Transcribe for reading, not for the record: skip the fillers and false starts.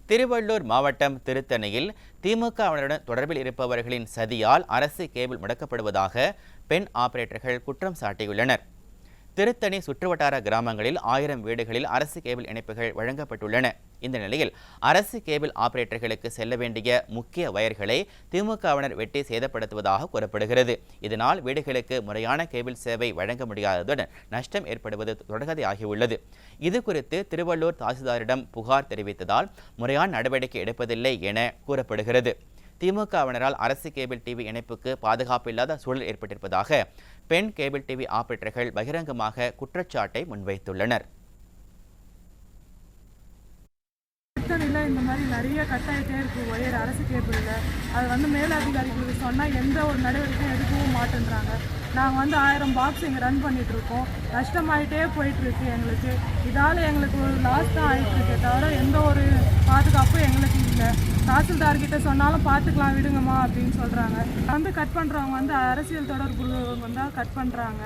திருவள்ளூர் மாவட்டம் திருத்தணியில் திமுகவினருடன் தொடர்பில் இருப்பவர்களின் சதியால் அரசு கேபிள் முடக்கப்படுவதாக பெண் ஆபரேட்டர்கள் குற்றம் சாட்டியுள்ளனர். திருத்தணி சுற்றுவட்டார கிராமங்களில் 1000 வீடுகளில் அரசு கேபிள் இணைப்புகள் வழங்கப்பட்டுள்ளன. இந்த நிலையில் அரசு கேபிள் ஆபரேட்டர்களுக்கு செல்ல வேண்டிய முக்கிய வயர்களை திமுகவினர் வெட்டி சேதப்படுத்துவதாக கூறப்படுகிறது. இதனால் வீடுகளுக்கு முறையான கேபிள் சேவை வழங்க முடியாததுடன் நஷ்டம் ஏற்படுவது தொடர்கதையாகியுள்ளது. இது குறித்து திருவள்ளூர் தாசில்தாரிடம் புகார் தெரிவித்ததால் முறையான நடவடிக்கை எடுப்பதில்லை என கூறப்படுகிறது. திமுகவினரால் அரசு கேபிள் டிவி இணைப்புக்கு பாதுகாப்பு இல்லாத சூழல் ஏற்பட்டிருப்பதாக பெண் கேபிள் டிவி ஆபரேட்டர்கள் பகிரங்கமாக குற்றச்சாட்டை முன்வைத்துள்ளனர். இந்த மாதிரி நிறைய கட்டாயிட்டே இருக்கு ஒயர் அரசு கேபிளில். அது மேலதிகாரிகளுக்கு சொன்னால் எந்த ஒரு நடவடிக்கையும் எடுக்கவும் மாட்டேன்றாங்க. நாங்கள் 1000 பாக்ஸ் இங்கே ரன் பண்ணிகிட்ருக்கோம். நஷ்டமாயிட்டே போயிட்டுருக்கு எங்களுக்கு. இதால் எங்களுக்கு ஒரு லாஸ் தான் ஆகிட்டுருக்கே தவிர எந்த ஒரு பாதுகாப்பும் எங்களுக்கு இல்லை. தாசில்தார்கிட்ட சொன்னாலும் பார்த்துக்கலாம் விடுங்கம்மா அப்படின்னு சொல்கிறாங்க. கட் பண்ணுறவங்க அரசியல் தொடர்பு தான் கட் பண்ணுறாங்க.